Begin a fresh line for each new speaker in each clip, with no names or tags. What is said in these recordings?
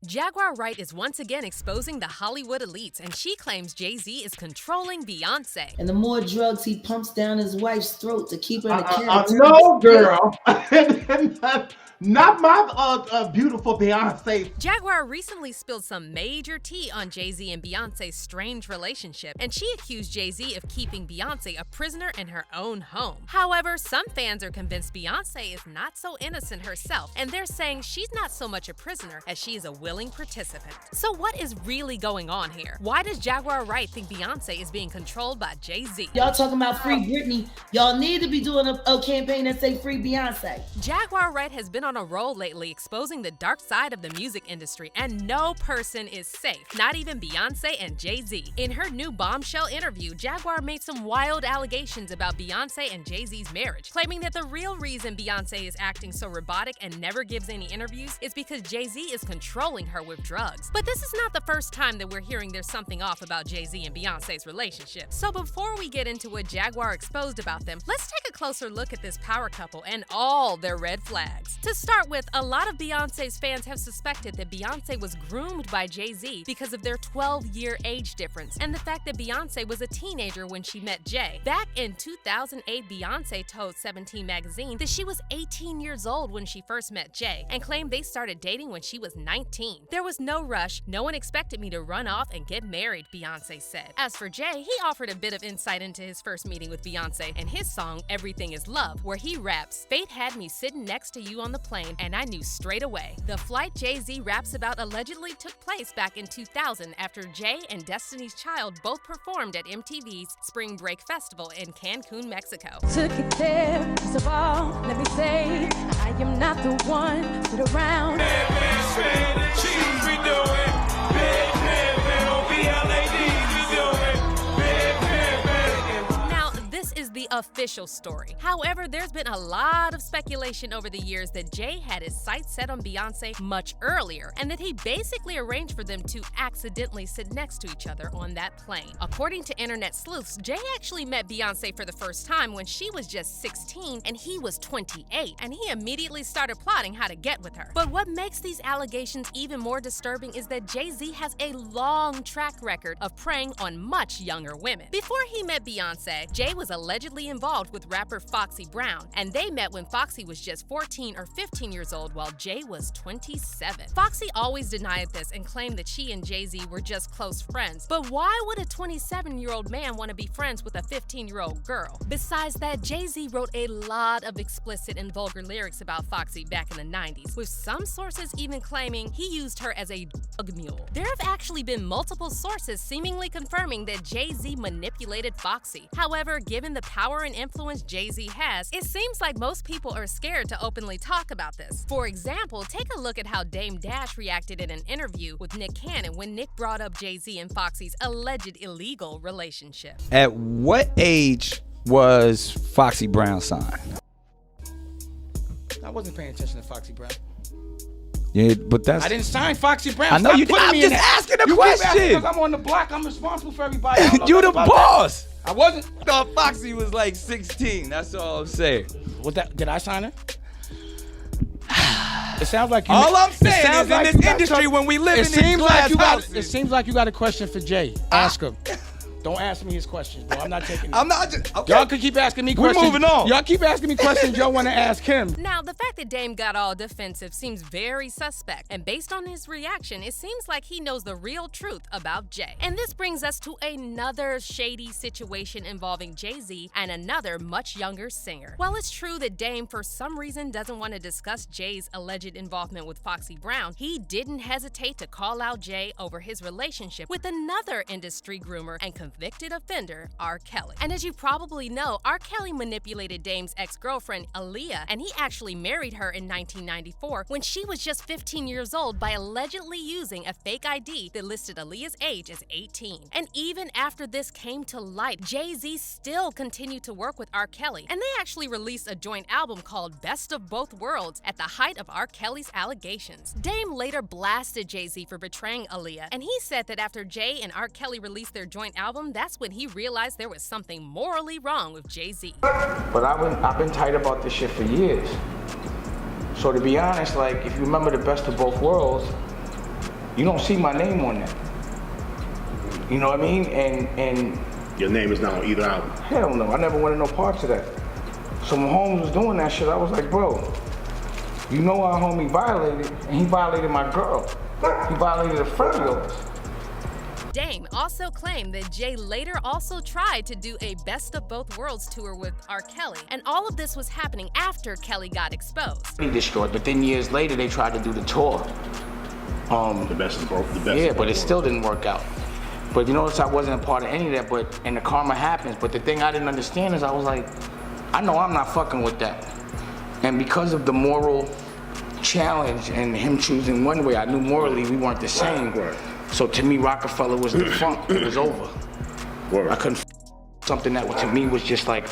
Jaguar Wright is once again exposing the Hollywood elites, and she claims Jay Z is controlling Beyonce.
And the more drugs he pumps down his wife's throat to keep her in a character.
No, girl. Not my beautiful Beyonce.
Jaguar recently spilled some major tea on Jay Z and Beyonce's strange relationship, and she accused Jay Z of keeping Beyonce a prisoner in her own home. However, some fans are convinced Beyonce is not so innocent herself, and they're saying she's not so much a prisoner as she is a willing participant. So what is really going on here? Why does Jaguar Wright think Beyonce is being controlled by Jay Z?
Y'all talking about free Britney. Y'all need to be doing a campaign that say free Beyonce.
Jaguar Wright has been on a roll lately exposing the dark side of the music industry, and no person is safe, not even Beyonce and Jay Z. In her new bombshell interview, Jaguar made some wild allegations about Beyonce and Jay Z's marriage, claiming that the real reason Beyonce is acting so robotic and never gives any interviews is because Jay Z is controlling her with drugs. But this is not the first time that we're hearing there's something off about Jay Z and Beyonce's relationship. So before we get into what Jaguar exposed about them, let's take a closer look at this power couple and all their red flags. To start with, a lot of Beyonce's fans have suspected that Beyonce was groomed by Jay Z because of their 12-year age difference and the fact that Beyonce was a teenager when she met Jay. Back in 2008, Beyonce told 17 magazine that she was 18 years old when she first met Jay and claimed they started dating when she was 19. There was no rush, no one expected me to run off and get married, Beyonce said. As for Jay, he offered a bit of insight into his first meeting with Beyonce and his song Everything Is Love, where he raps, "Fate had me sitting next to you on the plane and I knew straight away." The flight Jay Z raps about allegedly took place back in 2000 after Jay and Destiny's Child both performed at MTV's Spring Break Festival in Cancun, Mexico.
Took it there, first of all, let me say, I am not the one to sit around.
Is the official story. However, there's been a lot of speculation over the years that Jay had his sights set on Beyonce much earlier and that he basically arranged for them to accidentally sit next to each other on that plane. According to internet sleuths, Jay actually met Beyonce for the first time when she was just 16 and he was 28, and he immediately started plotting how to get with her. But what makes these allegations even more disturbing is that Jay Z has a long track record of preying on much younger women. Before he met Beyonce, Jay was allegedly involved with rapper Foxy Brown, and they met when Foxy was just 14 or 15 years old while Jay was 27. Foxy always denied this and claimed that she and Jay Z were just close friends. But why would a 27-year-old man want to be friends with a 15-year-old girl? Besides that, Jay Z wrote a lot of explicit and vulgar lyrics about Foxy back in the 90s, with some sources even claiming he used her as a drug mule. There have actually been multiple sources seemingly confirming that Jay Z manipulated Foxy. However, given the power and influence Jay Z has, it seems like most people are scared to openly talk about this. For example, take a look at how Dame Dash reacted in an interview with Nick Cannon when Nick brought up Jay Z and Foxy's alleged illegal relationship.
At what age was Foxy Brown signed?
I wasn't paying attention to Foxy Brown.
Yeah, but that's...
I didn't sign Foxy Brown.
I know
Stop
you did.
putting
I'm
me
just
in that.
asking a
You keep asking
question.
because I'm on the block. I'm responsible for everybody.
You the boss.
I wasn't.
I thought Foxy was like 16. That's all I'm saying.
Was that? Did I sign her? It sounds like you.
All I'm saying
sounds
is
like
in
you
this
got
industry,
some-
when we live
it
in these
seems like
glass
you got.
houses.
It seems like you got a question for Jay. Ask him. Don't ask me his questions, bro. I'm not taking it.
I'm not just... Okay.
Y'all can keep asking me
We're
questions.
moving on.
Y'all keep asking me questions y'all want to ask him.
Now, the fact that Dame got all defensive seems very suspect, and based on his reaction, it seems like he knows the real truth about Jay. And this brings us to another shady situation involving Jay Z and another much younger singer. While it's true that Dame for some reason doesn't want to discuss Jay's alleged involvement with Foxy Brown, he didn't hesitate to call out Jay over his relationship with another industry groomer and convicted offender, R. Kelly. And as you probably know, R. Kelly manipulated Dame's ex-girlfriend, Aaliyah, and he actually married her in 1994 when she was just 15 years old by allegedly using a fake ID that listed Aaliyah's age as 18. And even after this came to light, Jay Z still continued to work with R. Kelly, and they actually released a joint album called Best of Both Worlds at the height of R. Kelly's allegations. Dame later blasted Jay Z for betraying Aaliyah, and he said that after Jay and R. Kelly released their joint album, that's when he realized there was something morally wrong with Jay Z.
But I've been tight about this shit for years. So to be honest, like, if you remember the Best of Both Worlds, You don't see my name on that. You know what I mean? And
your name is not on either album.
Hell no, I never wanted no parts of that. So when Holmes was doing that shit, I was like, bro, you know our homie violated, and he violated my girl. He violated a friend of yours.
Dame also claimed that Jay later also tried to do a Best of Both Worlds tour with R. Kelly, and all of this was happening after Kelly got exposed.
He destroyed, but then years later they tried to do the tour.
The best of both.
Yeah, but it still didn't work out. But you notice I wasn't a part of any of that, and the karma happens. But the thing I didn't understand is I was like, I know I'm not fucking with that. And because of the moral challenge and him choosing one way, I knew morally we weren't the same. So to me, Rockefeller was defunct. It was over. I couldn't something that to me was just like,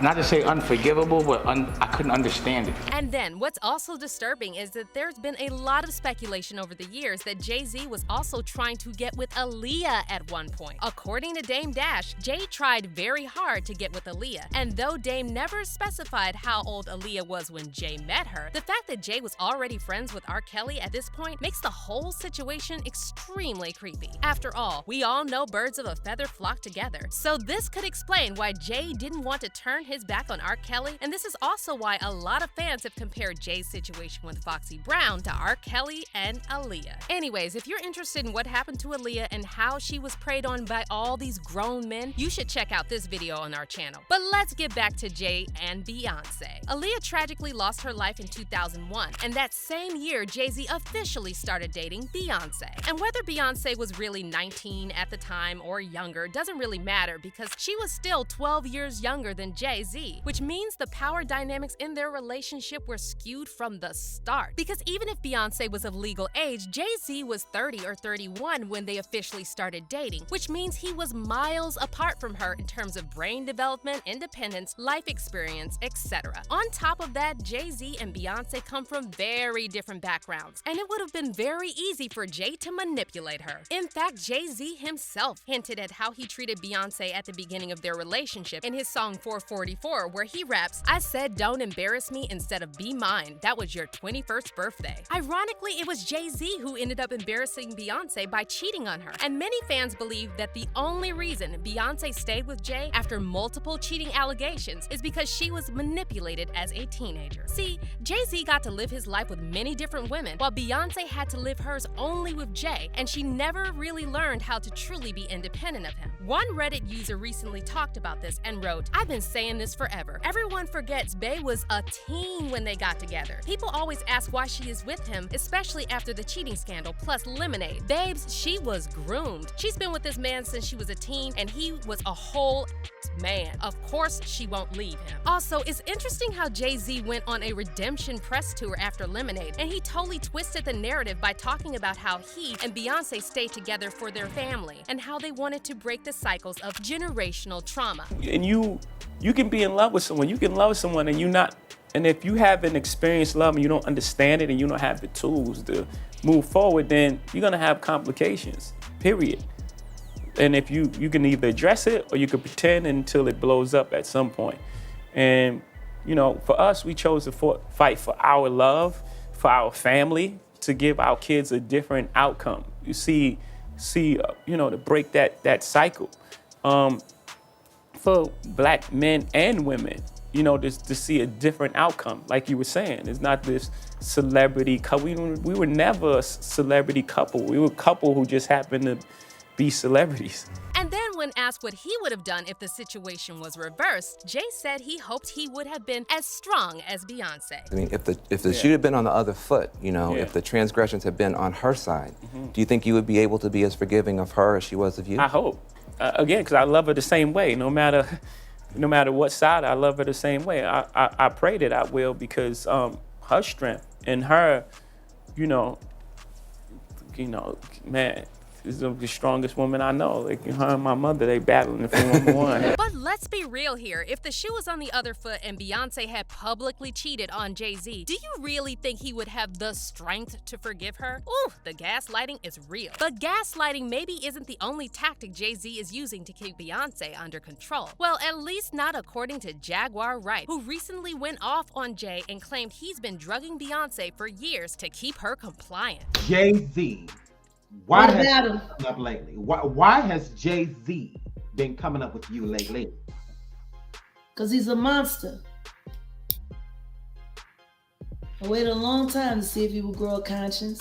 not to say unforgivable, but I couldn't understand it.
And then, what's also disturbing is that there's been a lot of speculation over the years that Jay Z was also trying to get with Aaliyah at one point. According to Dame Dash, Jay tried very hard to get with Aaliyah, and though Dame never specified how old Aaliyah was when Jay met her, the fact that Jay was already friends with R. Kelly at this point makes the whole situation extremely creepy. After all, we all know birds of a feather flock together, so this could explain why Jay didn't want to turn his back on R. Kelly, and this is also why a lot of fans have compared Jay's situation with Foxy Brown to R. Kelly and Aaliyah. Anyways, if you're interested in what happened to Aaliyah and how she was preyed on by all these grown men, you should check out this video on our channel. But let's get back to Jay and Beyonce. Aaliyah tragically lost her life in 2001, and that same year, Jay Z officially started dating Beyonce. And whether Beyonce was really 19 at the time or younger doesn't really matter because she was still 12 years younger than Jay Z, which means the power dynamics in their relationship were skewed from the start. Because even if Beyonce was of legal age, Jay Z was 30 or 31 when they officially started dating, which means he was miles apart from her in terms of brain development, independence, life experience, etc. On top of that, Jay Z and Beyonce come from very different backgrounds, and it would have been very easy for Jay to manipulate her. In fact, Jay Z himself hinted at how he treated Beyonce at the beginning of their relationship in his song 444, where he raps, "I said don't embarrass me instead of be mine. That was your 21st birthday." Ironically, it was Jay Z who ended up embarrassing Beyonce by cheating on her. And many fans believe that the only reason Beyonce stayed with Jay after multiple cheating allegations is because she was manipulated as a teenager. See, Jay Z got to live his life with many different women, while Beyonce had to live hers only with Jay, and she never really learned how to truly be independent of him. One Reddit user recently talked about this and wrote, "I've been saying this forever. Everyone forgets Bey was a teen when they got together. People always ask why she is with him, especially after the cheating scandal plus Lemonade. Babes, she was groomed. She's been with this man since she was a teen, and he was a whole man. Of course she won't leave him." Also, it's interesting how Jay Z went on a redemption press tour after Lemonade, and he totally twisted the narrative by talking about how he and Beyonce stayed together for their family and how they wanted to break the cycles of generational trauma.
And you can be in love with someone. You can love someone and if you haven't experienced love and you don't understand it and you don't have the tools to move forward, then you're gonna have complications, period. And if you can either address it or you can pretend until it blows up at some point. And for us, we chose to fight for our love, for our family, to give our kids a different outcome. You see, to break that cycle. For black men and women, just to see a different outcome. Like you were saying, it's not this celebrity couple. We were never a celebrity couple. We were a couple who just happened to be celebrities.
And then when asked what he would have done if the situation was reversed, Jay said he hoped he would have been as strong as Beyonce.
I mean, if the shoe had been on the other foot, if the transgressions had been on her side, do you think you would be able to be as forgiving of her as she was of you?
I hope. Again, because I love her the same way. No matter what side, I love her the same way. I pray that I will, because her strength and her, man, is the strongest woman I know. Like her and my mother, they battling for number one.
But let's be real here. If the shoe was on the other foot and Beyonce had publicly cheated on Jay Z, do you really think he would have the strength to forgive her? Ooh, the gaslighting is real. But gaslighting maybe isn't the only tactic Jay Z is using to keep Beyonce under control. Well, at least not according to Jaguar Wright, who recently went off on Jay and claimed he's been drugging Beyonce for years to keep her compliant.
Jay Z Why
What
has
about
he
him?
been up lately? Why has Jay Z been coming up with you lately?
Because he's a monster. I waited a long time to see if he would grow a conscience.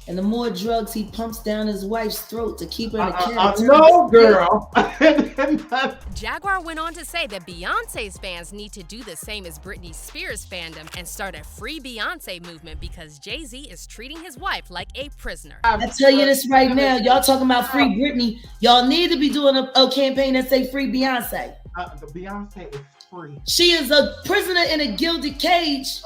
And the more drugs he pumps down his wife's throat to keep her in a catatonic
No,
state.
girl.
Jaguar went on to say that Beyonce's fans need to do the same as Britney Spears' fandom and start a Free Beyonce movement because Jay Z is treating his wife like a prisoner.
I tell you this right now, y'all talking about Free Britney. Y'all need to be doing a campaign that say Free Beyonce.
The Beyonce is free.
She is a prisoner in a gilded cage.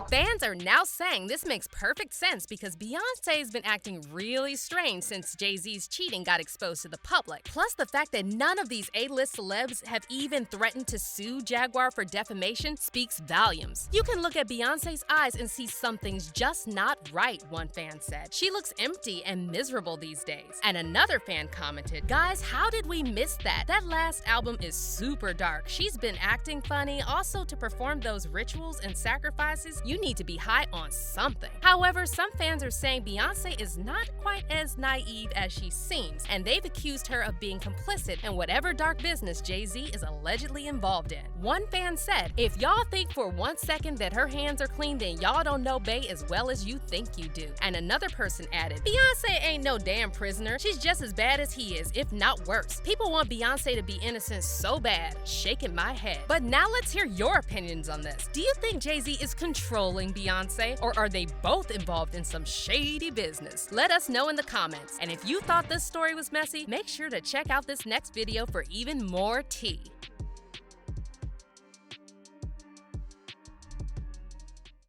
Fans are now saying this makes perfect sense because Beyonce's been acting really strange since Jay Z's cheating got exposed to the public. Plus, the fact that none of these A-list celebs have even threatened to sue Jaguar for defamation speaks volumes. You can look at Beyonce's eyes and see something's just not right, one fan said. She looks empty and miserable these days. And another fan commented, "Guys, how did we miss that? That last album is super dark. She's been acting funny. Also, to perform those rituals and sacrifices, you need to be high on something." However, some fans are saying Beyonce is not quite as naive as she seems, and they've accused her of being complicit in whatever dark business Jay Z is allegedly involved in. One fan said, "If y'all think for 1 second that her hands are clean, then y'all don't know Bey as well as you think you do." And another person added, "Beyonce ain't no damn prisoner. She's just as bad as he is, if not worse. People want Beyonce to be innocent so bad." Shaking my head. But now let's hear your opinions on this. Do you think Jay Z is controlling Beyonce, or are they both involved in some shady business? Let us know in the comments. And if you thought this story was messy, make sure to check out this next video for even more tea.